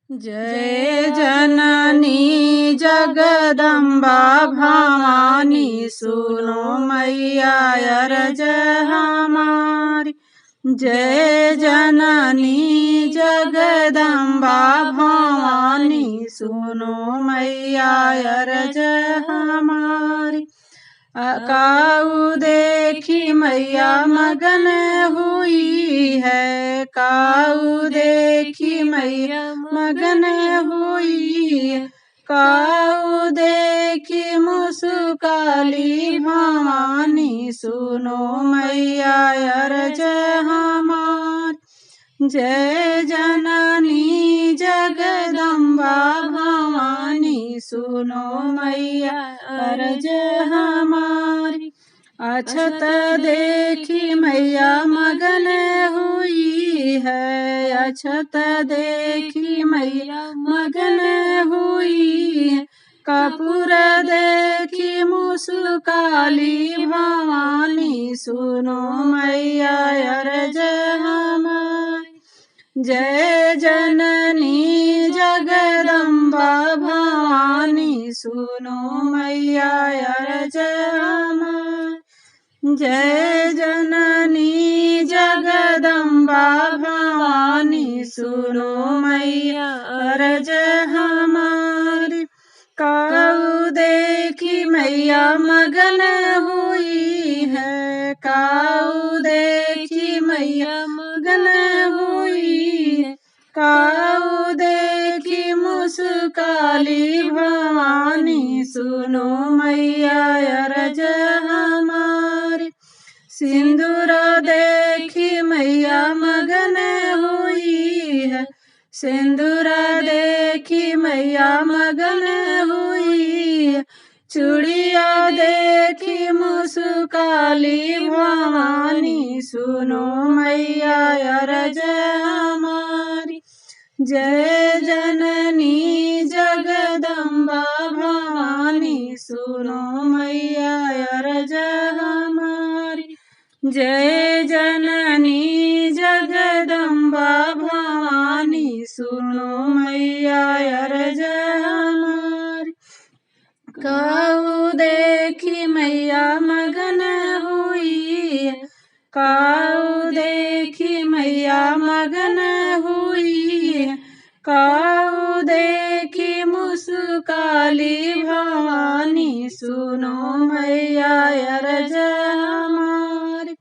जय जननी जगदम्बा भवानी, सुनो मैया अरज हमारी। जय जननी जगदम्बा भवानी, सुनो मैया अरज हमारी। काऊ देखी मैया मगन हुई है, काऊ देखी मैया मगन हुई। काऊ देखी मुस्काली भवानी, सुनो मैया अरज हमारी। जय जननी जगदम्बा भवानी, सुनो मैया अरज हमारी। अछत देखी मैया मगन हुई है, अछत देखी मैया मगन हुई। कपूर देखी मुस्काली भवानी, सुनो मैया अरज हमारी। जय जननी जगदम्बा भवानी, सुनो मैया अरज हमारी। जय जननी जगदम्बा भवानी, सुनो मैया अरज हमारी। काऊ देखी मैया मगन हुई है, काऊ देखी मैया मगन हुई। काऊ देखी मुस्काली भवानी, सुनो मैया अरज हमारी। सिंदूर देखी मैया मगन हुई है, सिंदूर देखी मैया मगन हुई। चूड़िया देखी मुस्काली भवानी, सुनो मैया अरज हमारी। जय जननी जगदम्बा भवानी, सुनो मैया अरज हमारी। जय जननी जगदम्बा भवानी, सुनो मैया अरज हमारी। काऊ देखी मैया मगन हुई, काऊ देखी मैया मगन हुई। काऊ देखी मुस्काली भवानी, सुनो मैया अरज हमारी।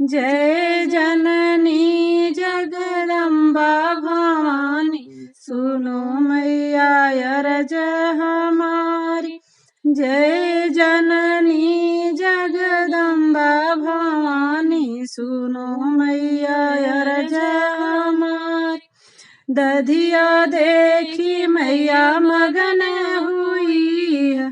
जय जननी जगदम्बा भवानी, सुनो मैया अरज हमारी। जय जननी जगदम्बा भवानी, सुनो मैया अरज हमारी। दधिया देखी मैया मगन हुई है,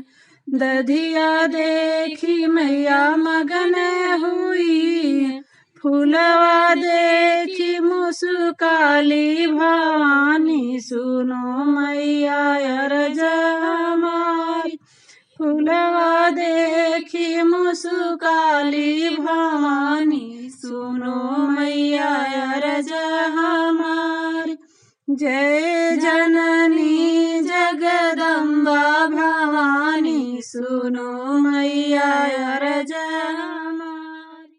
दधिया देखी मैया मगन हुई। फूलवा देखी मुस्काली भवानी, सुनो मैया अरज हमारी। फूलवा देखी मुस्काली भवानी, सुनो मैया अरज हमारी। जय